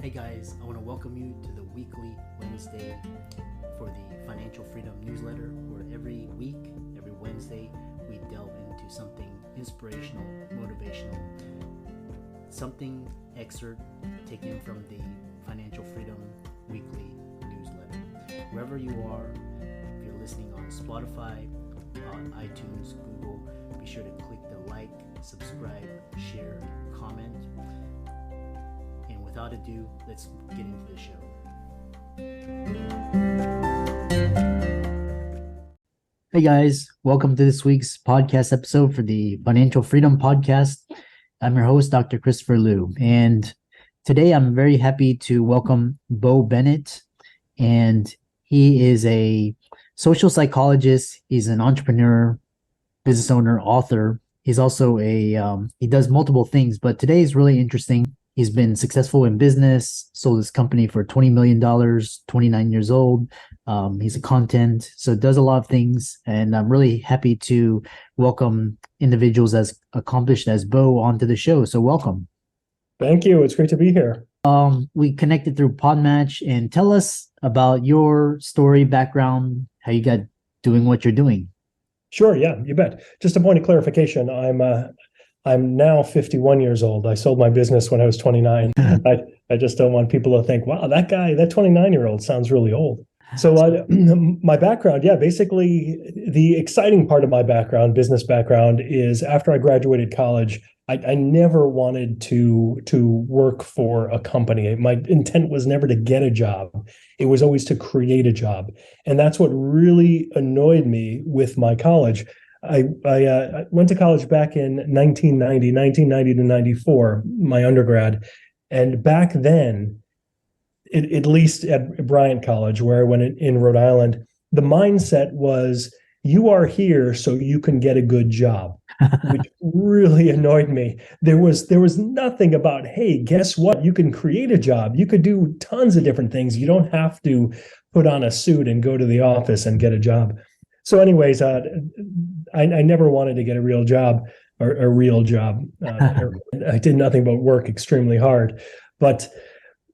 Hey guys, I want to welcome you to the weekly Wednesday for the Financial Freedom newsletter, where every week, every Wednesday, we delve into something inspirational, motivational, something excerpt taken from the Financial Freedom weekly newsletter. Wherever you are, if you're listening on Spotify, on iTunes, Google, be sure to click the like, subscribe, share, comment. And without ado, let's get into the show. Hey guys, welcome to this week's podcast episode for the Financial Freedom Podcast. I'm your host, Dr. Christopher Liu, and today I'm very happy to welcome Bo Bennett, and he is a social psychologist. He's an entrepreneur, business owner, author. He's also he does multiple things, but today is really interesting. He's been successful in business, sold his company for $20 million, 29 years old. He's a content, so does a lot of things. And I'm really happy to welcome individuals as accomplished as Bo onto the show. So welcome. Thank you. It's great to be here. We connected through Podmatch, and tell us about your story, background, how you got doing what you're doing. Sure. Yeah, you bet. Just a point of clarification. I'm now 51 years old. I sold my business when I was 29. I just don't want people to think, wow, that 29-year-old sounds really old. So my background, basically the exciting part of my background, business background, is after I graduated college, I never wanted to work for a company. My intent was never to get a job. It was always to create a job. And that's what really annoyed me with my college. I went to college back in 1990 to 94, my undergrad. And back then, at least at Bryant College, where I went in Rhode Island, the mindset was, you are here so you can get a good job, which really annoyed me. There was nothing about, hey, guess what? You can create a job. You could do tons of different things. You don't have to put on a suit and go to the office and get a job. So anyways, I never wanted to get a real job or a real job. I did nothing but work extremely hard. But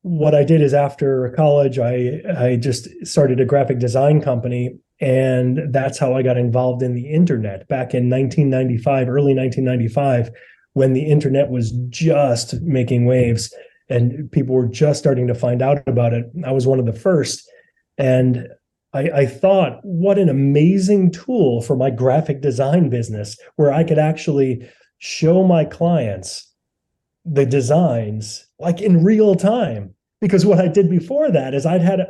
what I did is after college, I just started a graphic design company. And that's how I got involved in the internet back in 1995, early 1995, when the internet was just making waves and people were just starting to find out about it. I was one of the first. And I thought, what an amazing tool for my graphic design business, where I could actually show my clients the designs like in real time. Because what I did before that is I'd have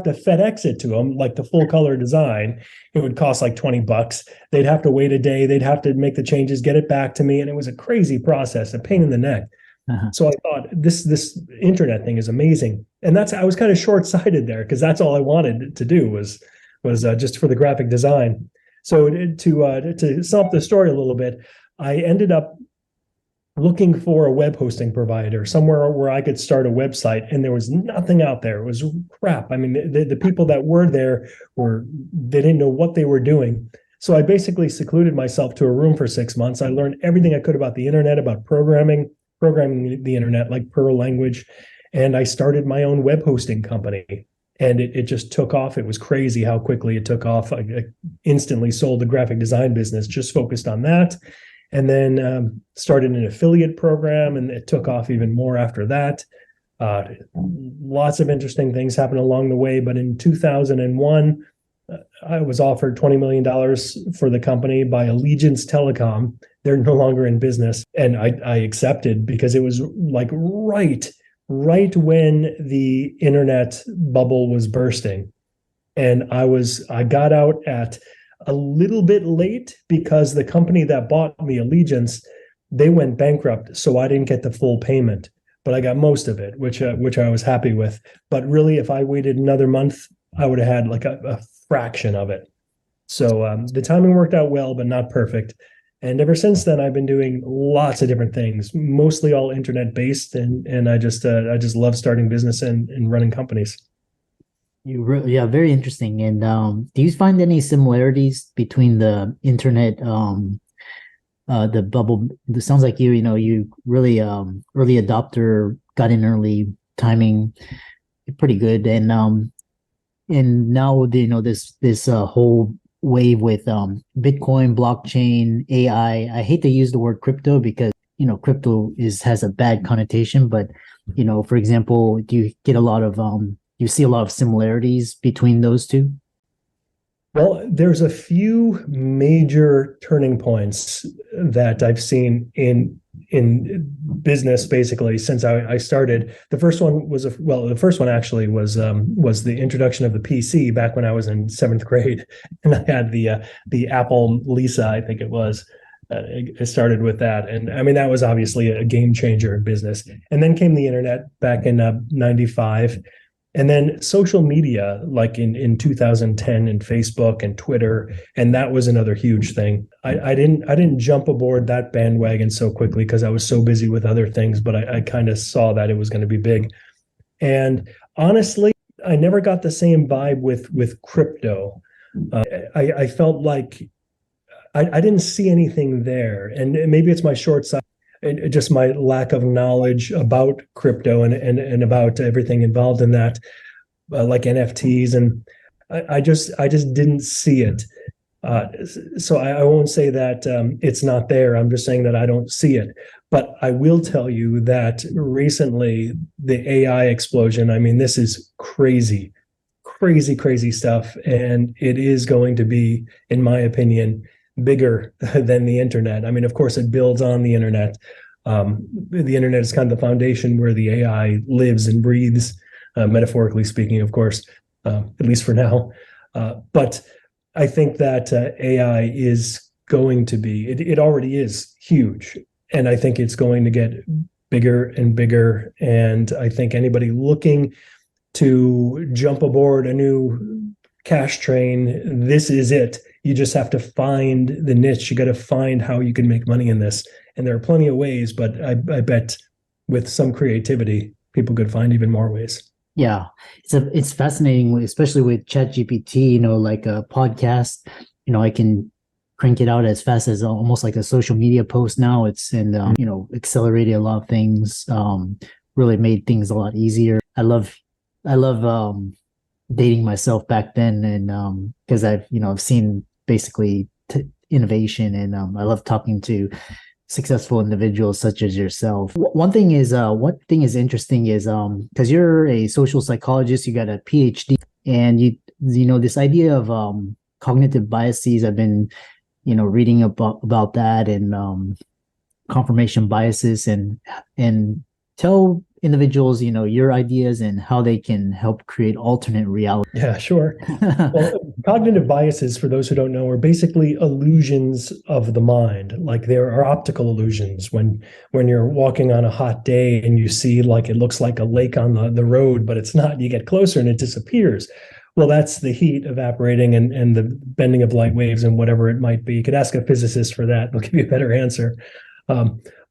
to FedEx it to them, like the full color design. It would cost like $20. They'd have to wait a day. They'd have to make the changes, get it back to me. And it was a crazy process, a pain in the neck. So I thought this internet thing is amazing. And I was kind of short-sighted there, because that's all I wanted to do was just for the graphic design. So to sum up the story a little bit, I ended up looking for a web hosting provider, somewhere where I could start a website, and there was nothing out there. It was crap. I mean, the people that were there they didn't know what they were doing. So I basically secluded myself to a room for 6 months. I learned everything I could about the internet, about programming the internet, like Perl language. And I started my own web hosting company, and it just took off. It was crazy how quickly it took off. I instantly sold the graphic design business, just focused on that. And then started an affiliate program, and it took off even more after that. Lots of interesting things happened along the way. But in 2001, I was offered $20 million for the company by Allegiance Telecom. They're no longer in business. And I accepted, because it was like right when the internet bubble was bursting. And I got out at a little bit late, because the company that bought me, Allegiance, they went bankrupt. So I didn't get the full payment, but I got most of it, which I was happy with. But really, if I waited another month, I would have had like a fraction of it. So the timing worked out well, but not perfect. And ever since then, I've been doing lots of different things, mostly all internet based. And I just love starting business and running companies. Very interesting. And do you find any similarities between the internet, the bubble? It sounds like you really early adopter, got in early, timing pretty good. And now, this whole wave with Bitcoin, blockchain, AI. I hate to use the word crypto because crypto has a bad connotation, but for example, do you get a lot of you see a lot of similarities between those two? Well, there's a few major turning points that I've seen in business basically since I started. The first one was the first one actually was the introduction of the PC back when I was in seventh grade, and I had the Apple Lisa, I think it was. It started with that, and I mean that was obviously a game changer in business. And then came the internet back in '95. And then social media, like in 2010, and Facebook and Twitter, and that was another huge thing. I didn't jump aboard that bandwagon so quickly because I was so busy with other things, but I kind of saw that it was going to be big. And honestly, I never got the same vibe with crypto. I felt like I didn't see anything there, and maybe it's my short sight. Just my lack of knowledge about crypto and about everything involved in that, like NFTs, and I just didn't see it. So I won't say that it's not there. I'm just saying that I don't see it. But I will tell you that recently the AI explosion. I mean, this is crazy, crazy, crazy stuff, and it is going to be, in my opinion, bigger than the internet. I mean, of course, it builds on the internet. The internet is kind of the foundation where the AI lives and breathes, metaphorically speaking, of course, at least for now. But I think that AI is going to be, it already is huge. And I think it's going to get bigger and bigger. And I think anybody looking to jump aboard a new cash train, this is it. You just have to find the niche. You got to find how you can make money in this. And there are plenty of ways, but I bet with some creativity, people could find even more ways. Yeah, it's fascinating, especially with ChatGPT. Like a podcast. I can crank it out as fast as almost like a social media post now. Accelerated a lot of things. Really made things a lot easier. I love dating myself back then, and because I've seen basically innovation, and I love talking to successful individuals such as yourself. One thing is interesting is because you're a social psychologist, you got a PhD, and this idea of cognitive biases. I've been reading about that, and confirmation biases, and tell individuals your ideas and how they can help create alternate reality. Yeah, sure. Well, cognitive biases, for those who don't know, are basically illusions of the mind. Like there are optical illusions when you're walking on a hot day and you see like it looks like a lake on the road, but it's not. You get closer and it disappears. Well, that's the heat evaporating and the bending of light waves and whatever it might be. You could ask a physicist for that. They'll give you a better answer.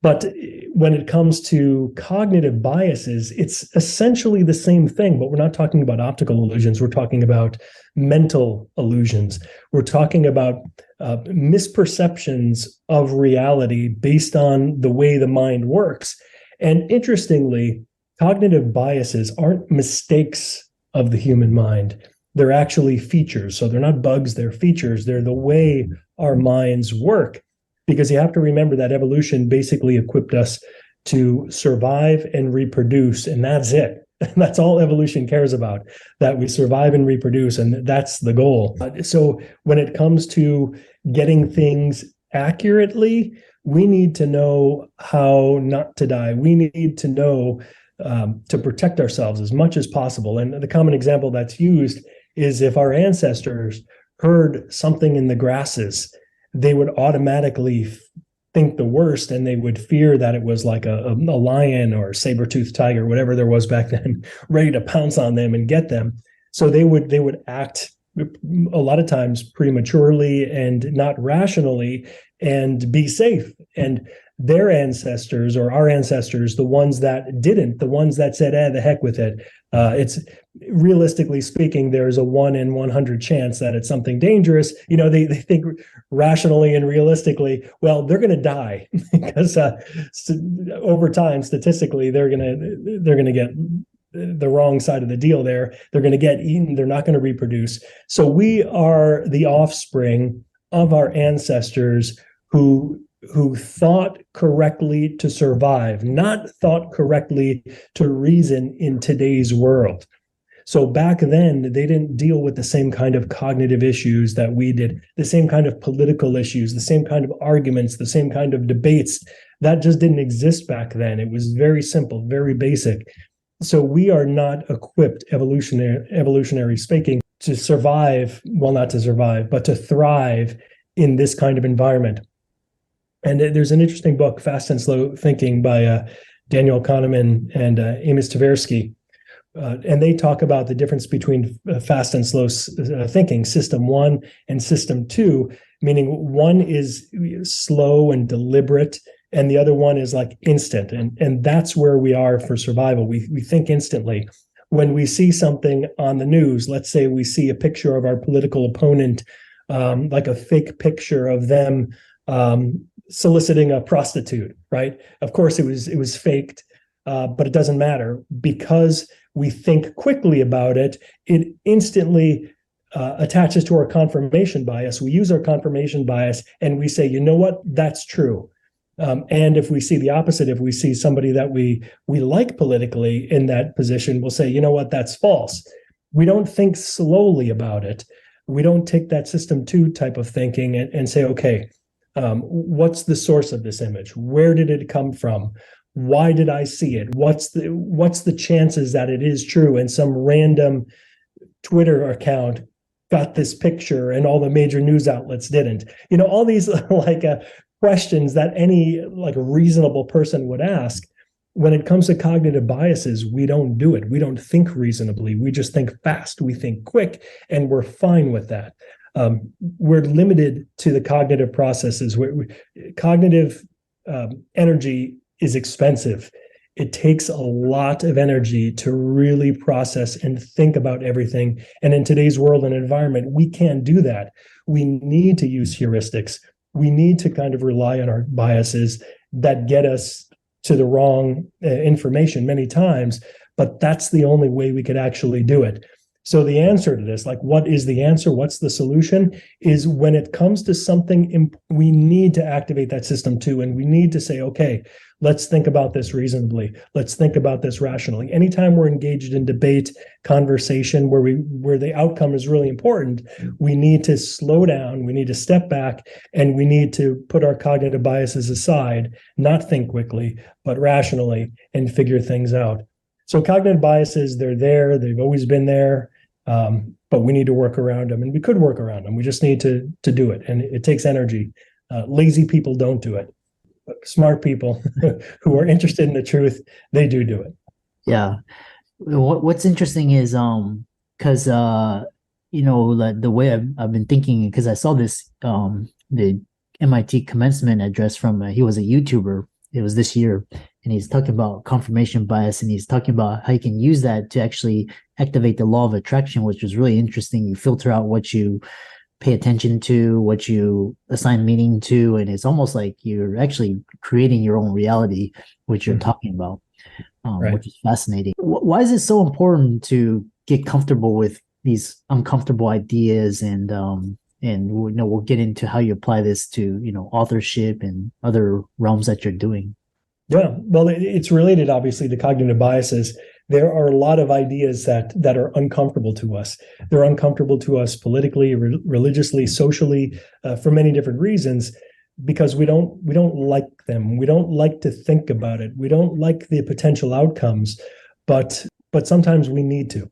But when it comes to cognitive biases, it's essentially the same thing, but we're not talking about optical illusions. We're talking about mental illusions. We're talking about misperceptions of reality based on the way the mind works. And interestingly, cognitive biases aren't mistakes of the human mind. They're actually features. So they're not bugs, they're features. They're the way our minds work. Because you have to remember that evolution basically equipped us to survive and reproduce, and that's it. That's all evolution cares about, that we survive and reproduce, and that's the goal. So when it comes to getting things accurately, we need to know how not to die. We need to know to protect ourselves as much as possible. And the common example that's used is if our ancestors heard something in the grasses, they would automatically think the worst, and they would fear that it was like a lion or a saber-toothed tiger, whatever there was back then, ready to pounce on them and get them. So they would act a lot of times prematurely and not rationally and be safe. And their ancestors, or our ancestors, the ones that didn't, the ones that said, the heck with it. It's realistically speaking, there's a 1 in 100 chance that it's something dangerous. They think rationally and realistically, well, they're going to die because over time, statistically, they're going to get the wrong side of the deal there. They're going to get eaten. They're not going to reproduce. So we are the offspring of our ancestors who thought correctly to survive, not thought correctly to reason in today's world. So back then, they didn't deal with the same kind of cognitive issues that we did, the same kind of political issues, the same kind of arguments, the same kind of debates. That just didn't exist back then. It was very simple, very basic. So we are not equipped, evolutionary speaking, to survive, well, not to survive, but to thrive in this kind of environment. And there's an interesting book, Fast and Slow Thinking, by Daniel Kahneman and Amos Tversky. And they talk about the difference between fast and slow thinking, system 1 and system 2, meaning one is slow and deliberate, and the other one is like instant. And that's where we are for survival. We think instantly. When we see something on the news, let's say we see a picture of our political opponent, like a fake picture of them soliciting a prostitute, right? Of course, it was faked, but it doesn't matter because we think quickly about it. It instantly attaches to our confirmation bias. We use our confirmation bias and we say, you know what, that's true. And if we see the opposite, if we see somebody that we like politically in that position, we'll say, you know what, that's false. We don't think slowly about it. We don't take that system 2 type of thinking and say, okay, what's the source of this image? Where did it come from? Why did I see it? What's the chances that it is true? And some random Twitter account got this picture and all the major news outlets didn't. You know, all these questions that any reasonable person would ask. When it comes to cognitive biases, we don't do it. We don't think reasonably. We just think fast. We think quick, and we're fine with that. We're limited to the cognitive processes. Cognitive energy is expensive. It takes a lot of energy to really process and think about everything. And in today's world and environment, we can't do that. We need to use heuristics. We need to kind of rely on our biases that get us to the wrong information many times, but that's the only way we could actually do it. So the answer to this, what is the answer? What's the solution? Is when it comes to something, we need to activate that system 2, and we need to say, okay, let's think about this reasonably. Let's think about this rationally. Anytime we're engaged in debate, conversation, where the outcome is really important, we need to slow down, we need to step back, and we need to put our cognitive biases aside, not think quickly, but rationally, and figure things out. So cognitive biases, they're there, they've always been there. But we need to work around them, and we could work around them. We just need to do it, and it takes energy. Lazy people don't do it. But smart people who are interested in the truth, they do it. Yeah. What's interesting is because the way I've been thinking, because I saw this the MIT commencement address from he was a YouTuber. It was this year, and he's talking about confirmation bias, and he's talking about how you can use that to actually activate the law of attraction, which was really interesting. You filter out what you pay attention to, what you assign meaning to, and it's almost like you're actually creating your own reality, which you're talking about, right. Which is fascinating. Why is it so important to get comfortable with these uncomfortable ideas? And we'll get into how you apply this to authorship and other realms that you're doing. Yeah, well, it's related, obviously, to cognitive biases. There are a lot of ideas that are uncomfortable to us. They're uncomfortable to us politically, religiously, socially, for many different reasons, because we don't like them. We don't like to think about it. We don't like the potential outcomes, but sometimes we need to.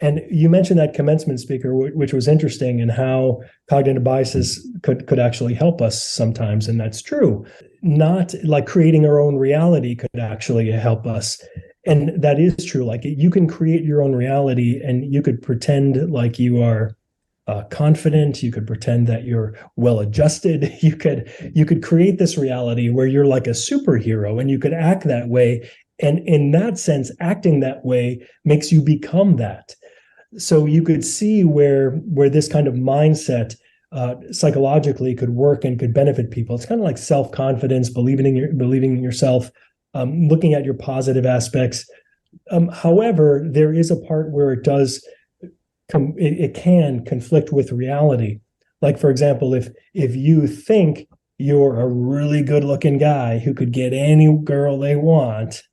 And you mentioned that commencement speaker, which was interesting, and how cognitive biases could actually help us sometimes, and that's true. Not like creating our own reality could actually help us. And that is true. Like, you can create your own reality, and you could pretend like you are confident. You could pretend that you're well-adjusted. You could create this reality where you're like a superhero, and you could act that way. And in that sense, acting that way makes you become that. So you could see where this kind of mindset psychologically could work and could benefit people. It's kind of like self-confidence, believing in yourself, looking at your positive aspects. However, there is a part where it does it can conflict with reality. Like, for example, if you think you're a really good looking guy who could get any girl they want,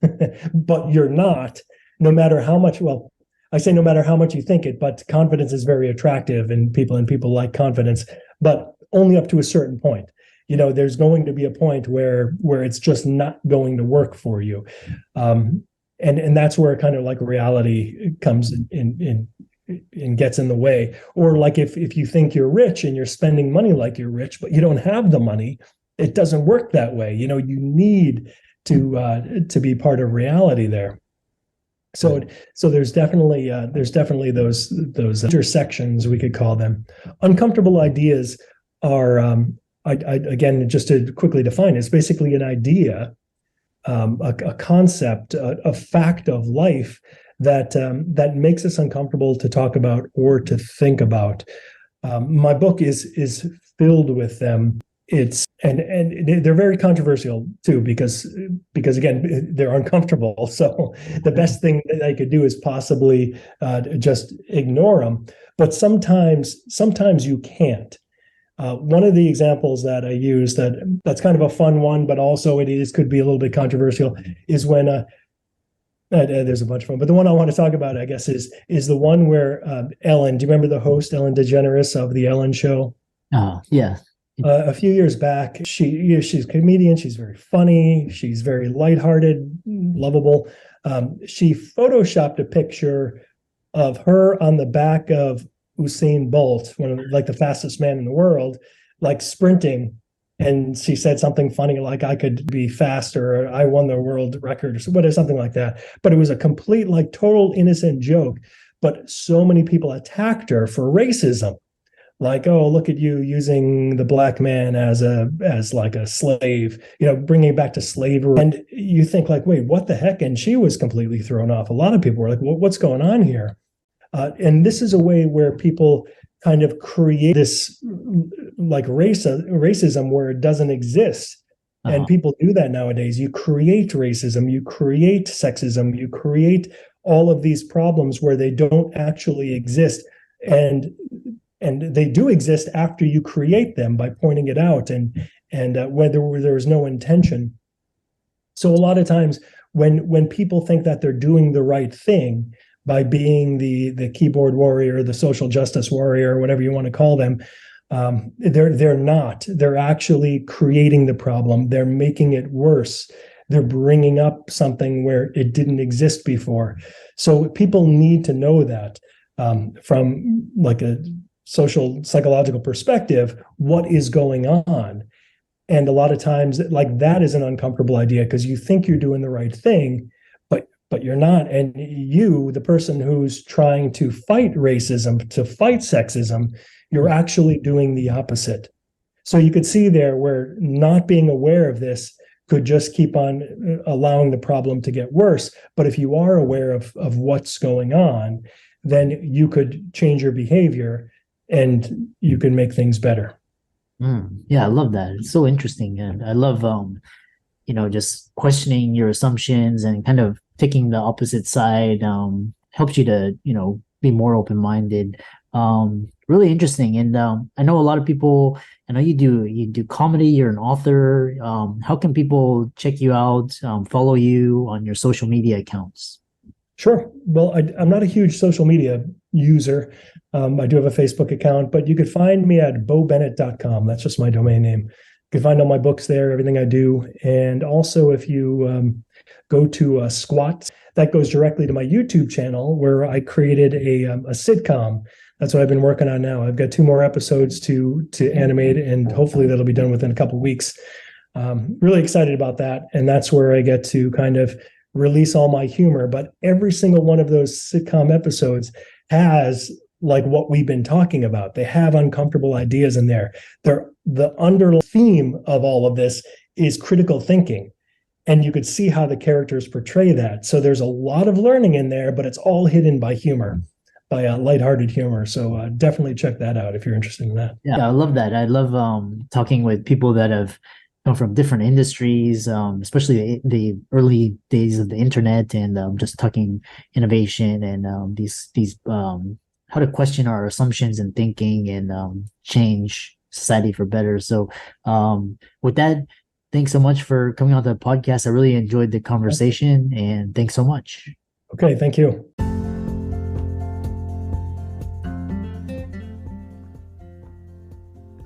but you're not, no matter how much, well, I say no matter how much you think it, but confidence is very attractive and people like confidence, but only up to a certain point. There's going to be a point where it's just not going to work for you. And that's where kind of like reality comes in and gets in the way. Or like if you think you're rich and you're spending money like you're rich, but you don't have the money, it doesn't work that way. You need to be part of reality there. So there's definitely those intersections, we could call them. Uncomfortable ideas are again, just to quickly define, it's basically an idea, a concept, a fact of life that makes us uncomfortable to talk about or to think about. My book is filled with them. And they're very controversial too, because again, they're uncomfortable. So the best thing that I could do is possibly just ignore them. But sometimes you can't. One of the examples that I use that's kind of a fun one, but also could be a little bit controversial, is when there's a bunch of them, but the one I want to talk about, I guess, is the one where Ellen. Do you remember the host, Ellen DeGeneres of the Ellen Show? Oh, yeah. A few years back, she's a comedian. She's very funny. She's very lighthearted, lovable. She photoshopped a picture of her on the back of Usain Bolt, like the fastest man in the world, like sprinting. And she said something funny like, I could be faster, or I won the world record, or something like that. But it was a complete, like, total innocent joke. But so many people attacked her for racism. Like, oh, look at you using the black man as like a slave, bringing it back to slavery. And you think like, wait, what the heck? And she was completely thrown off. A lot of people were like, what's going on here? And this is a way where people kind of create this like racism where it doesn't exist. Uh-huh. And people do that nowadays. You create racism, you create sexism, you create all of these problems where they don't actually exist. And they do exist after you create them by pointing it out and whether there was no intention. So a lot of times when people think that they're doing the right thing by being the keyboard warrior, the social justice warrior, whatever you want to call them, they're not. They're actually creating the problem. They're making it worse. They're bringing up something where it didn't exist before. So people need to know that from like a social psychological perspective, what is going on. And a lot of times, like, that is an uncomfortable idea because you think you're doing the right thing, but you're not. And you, the person who's trying to fight racism, to fight sexism, you're actually doing the opposite. So you could see there where not being aware of this could just keep on allowing the problem to get worse. But if you are aware of what's going on, then you could change your behavior and you can make things better. Yeah, I love that. It's so interesting. And I love, just questioning your assumptions and kind of taking the opposite side helps you to, be more open-minded. Really interesting. And I know a lot of people, I know you do comedy, you're an author. How can people check you out, follow you on your social media accounts? Sure. Well, I'm not a huge social media user. I do have a Facebook account, but you could find me at bobennett.com. That's just my domain name. You can find all my books there, everything I do. And also, if you go to Squat, that goes directly to my YouTube channel where I created a sitcom. That's what I've been working on now. I've got 2 more episodes to animate, and hopefully that'll be done within a couple of weeks. Really excited about that. And that's where I get to kind of release all my humor. But every single one of those sitcom episodes has like what we've been talking about. They have uncomfortable ideas in there. The underlying theme of all of this is critical thinking. And you could see how the characters portray that. So there's a lot of learning in there, but it's all hidden by humor, by lighthearted humor. So definitely check that out if you're interested in that. Yeah, I love that. I love talking with people that have, come from different industries, especially the early days of the internet, and just talking innovation and these how to question our assumptions and thinking, and change society for better. So with that, thanks so much for coming on the podcast. I really enjoyed the conversation, and thanks so much. Okay, thank you.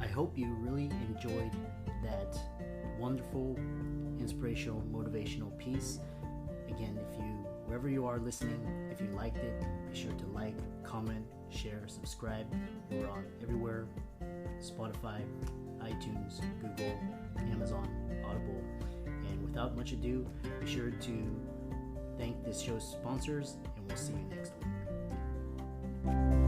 I hope you really enjoyed that wonderful, inspirational, motivational piece. Again, wherever you are listening, if you liked it, be sure to like, comment, share, subscribe. We're on everywhere: Spotify, iTunes, Google, Amazon, Audible. And without much ado, be sure to thank this show's sponsors, and we'll see you next week.